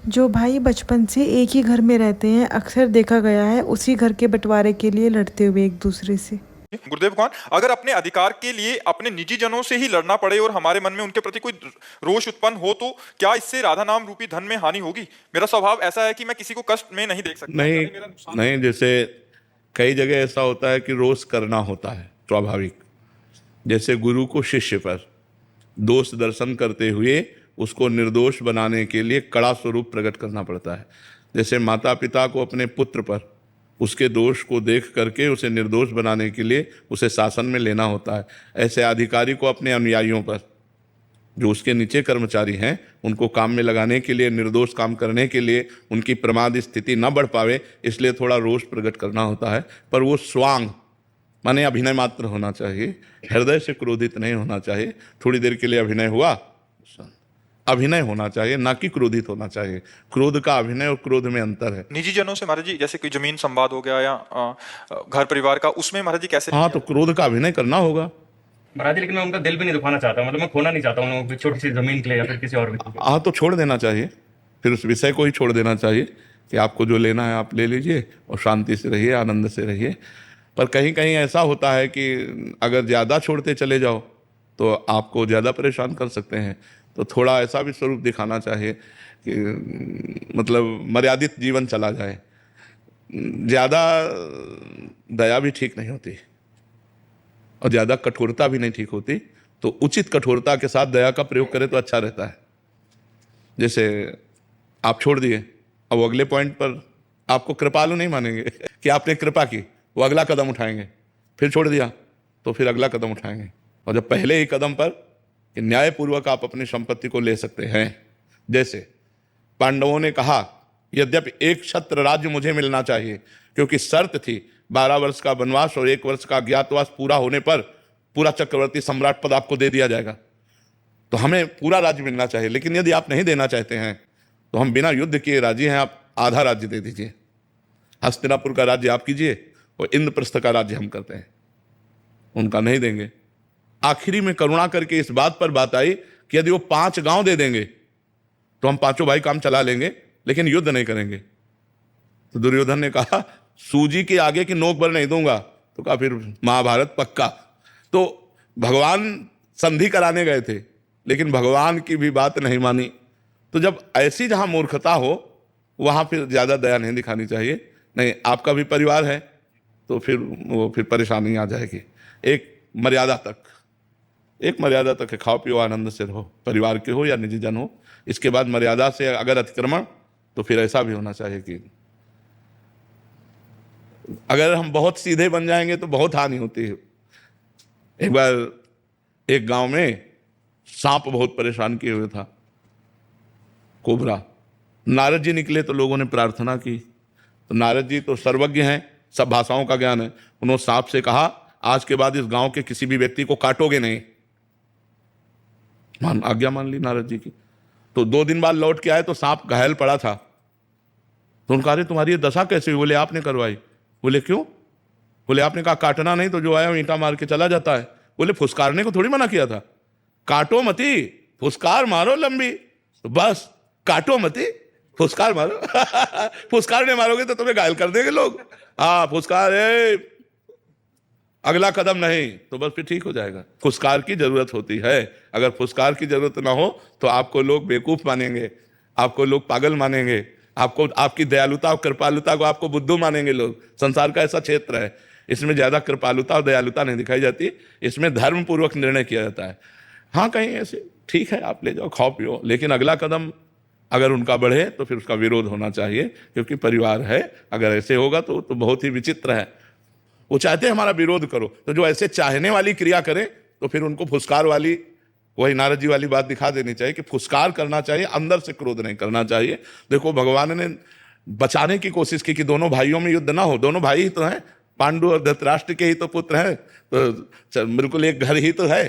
जो भाई बचपन से एक ही घर में रहते हैं अक्सर देखा गया है उसी घर के बंटवारे के लिए लड़ते हुए एक दूसरे से। गुरुदेव कौन अगर अपने अधिकार के लिए अपने निजी जनों से ही लड़ना पड़े और हमारे मन में उनके प्रति कोई रोष उत्पन्न हो तो क्या इससे राधा नाम रूपी धन में हानि होगी? मेरा स्वभाव ऐसा है कि मैं किसी को कष्ट में नहीं देख सकता। नहीं चाहे मेरा नुकसान नहीं, जैसे कई जगह ऐसा होता है कि रोष करना होता है स्वाभाविक। जैसे गुरु को शिष्य पर दोष दर्शन करते हुए उसको निर्दोष बनाने के लिए कड़ा स्वरूप प्रकट करना पड़ता है। जैसे माता पिता को अपने पुत्र पर उसके दोष को देख करके उसे निर्दोष बनाने के लिए उसे शासन में लेना होता है, ऐसे अधिकारी को अपने अनुयायियों पर, जो उसके नीचे कर्मचारी हैं, उनको काम में लगाने के लिए, निर्दोष काम करने के लिए उनकी प्रमाद स्थिति न बढ़ पावे, इसलिए थोड़ा रोष प्रकट करना होता है। पर वो स्वांग माने अभिनय मात्र होना चाहिए, हृदय से क्रोधित नहीं होना चाहिए। थोड़ी देर के लिए अभिनय हुआ, अभिनय होना चाहिए, ना कि क्रोधित होना चाहिए। क्रोध का अभिनय और क्रोध में अंतर है। निजी जनों से महाराज जी जैसे कोई जमीन संवाद हो गया या घर परिवार का, उसमें महाराज जी कैसे? हाँ, तो क्रोध का अभिनय करना होगा महाराज जी, लेकिन मैं उनका दिल भी नहीं दुखाना चाहता, मतलब मैं खोना नहीं चाहता हूँ उनको छोटी सी जमीन के लिए या फिर किसी और भी। हाँ, तो छोड़ देना चाहिए, फिर उस विषय को ही छोड़ देना चाहिए कि आपको जो लेना है आप ले लीजिए और शांति से रहिए, आनंद से रहिए। पर कहीं कहीं ऐसा होता है कि अगर ज़्यादा छोड़ते चले जाओ तो आपको ज़्यादा परेशान कर सकते हैं। तो थोड़ा ऐसा भी स्वरूप दिखाना चाहिए कि मतलब मर्यादित जीवन चला जाए। ज़्यादा दया भी ठीक नहीं होती और ज़्यादा कठोरता भी नहीं ठीक होती, तो उचित कठोरता के साथ दया का प्रयोग करें तो अच्छा रहता है। जैसे आप छोड़ दिए, अब अगले पॉइंट पर आपको कृपालु नहीं मानेंगे कि आपने कृपा की, वो अगला कदम उठाएंगे। फिर छोड़ दिया तो फिर अगला कदम उठाएंगे। और जब पहले ही कदम पर कि न्यायपूर्वक आप अपनी संपत्ति को ले सकते हैं, जैसे पांडवों ने कहा यद्यपि एक छत्र राज्य मुझे मिलना चाहिए, क्योंकि शर्त थी 12 वर्ष का वनवास और 1 वर्ष का अज्ञातवास पूरा होने पर पूरा चक्रवर्ती सम्राट पद आपको दे दिया जाएगा, तो हमें पूरा राज्य मिलना चाहिए। लेकिन यदि आप नहीं देना चाहते हैं तो हम बिना युद्ध किए राजी हैं, आप आधा राज्य दे दीजिए। हस्तिनापुर का राज्य आप कीजिए और इंद्रप्रस्थ का राज्य हम करते हैं। उनका नहीं देंगे। आखिरी में करुणा करके इस बात पर बात आई कि यदि वो 5 गांव दे देंगे तो हम 5 भाई काम चला लेंगे, लेकिन युद्ध नहीं करेंगे। तो दुर्योधन ने कहा सूजी के आगे की नोक भर नहीं दूंगा, तो कहा फिर महाभारत पक्का। तो भगवान संधि कराने गए थे, लेकिन भगवान की भी बात नहीं मानी। तो जब ऐसी जहां मूर्खता हो वहां फिर ज्यादा दया नहीं दिखानी चाहिए। नहीं, आपका भी परिवार है तो फिर परेशानी आ जाएगी। एक मर्यादा तक है, खाओ पियो आनंद से रहो, परिवार के हो या निजी जन हो। इसके बाद मर्यादा से अगर अतिक्रमण, तो फिर ऐसा भी होना चाहिए कि अगर हम बहुत सीधे बन जाएंगे तो बहुत हानि होती है। एक बार एक गांव में सांप बहुत परेशान किए हुए था, कोबरा। नारद जी निकले तो लोगों ने प्रार्थना की, तो नारद जी तो सर्वज्ञ हैं, सब भाषाओं का ज्ञान है। उन्होंने सांप से कहा आज के बाद इस गांव के किसी भी व्यक्ति को काटोगे नहीं। आज्ञा मान ली नारद जी की। तो 2 दिन बाद लौट के आए तो सांप घायल पड़ा था। तो उनका अरे तुम्हारी ये दशा कैसे हुई? बोले आपने करवाई। बोले क्यों? बोले आपने कहा काटना नहीं, तो जो आया ईंटा मार के चला जाता है। बोले फुसकारने को थोड़ी मना किया था, काटो मती, फुसकार मारो लंबी, तो बस काटो मती, फुसकार मारो। फुसकारने मारोगे तो तुम्हें घायल कर देंगे लोग। हाँ, फुसकार अगला कदम नहीं, तो बस फिर ठीक हो जाएगा। फुसकार की जरूरत होती है। अगर फुसकार की जरूरत ना हो तो आपको लोग बेवकूफ मानेंगे, आपको लोग पागल मानेंगे, आपको आपकी दयालुता और कृपालुता को आपको बुद्धू मानेंगे लोग। संसार का ऐसा क्षेत्र है, इसमें ज्यादा कृपालुता और दयालुता नहीं दिखाई जाती, इसमें धर्म पूर्वक निर्णय किया जाता है। हाँ, कहीं ऐसे ठीक है आप ले जाओ, खाओ पियो, लेकिन अगला कदम अगर उनका बढ़े तो फिर उसका विरोध होना चाहिए, क्योंकि परिवार है। अगर ऐसे होगा तो बहुत ही विचित्र है। वो चाहते हैं हमारा विरोध करो, तो जो ऐसे चाहने वाली क्रिया करे तो फिर उनको फुसकार वाली, वही नारद जी वाली बात दिखा देनी चाहिए कि फुसकार करना चाहिए, अंदर से क्रोध नहीं करना चाहिए। देखो भगवान ने बचाने की कोशिश की कि दोनों भाइयों में युद्ध ना हो। दोनों भाई ही तो हैं, पांडु और धृतराष्ट्र के ही तो पुत्र हैं, तो बिल्कुल एक घर ही तो है।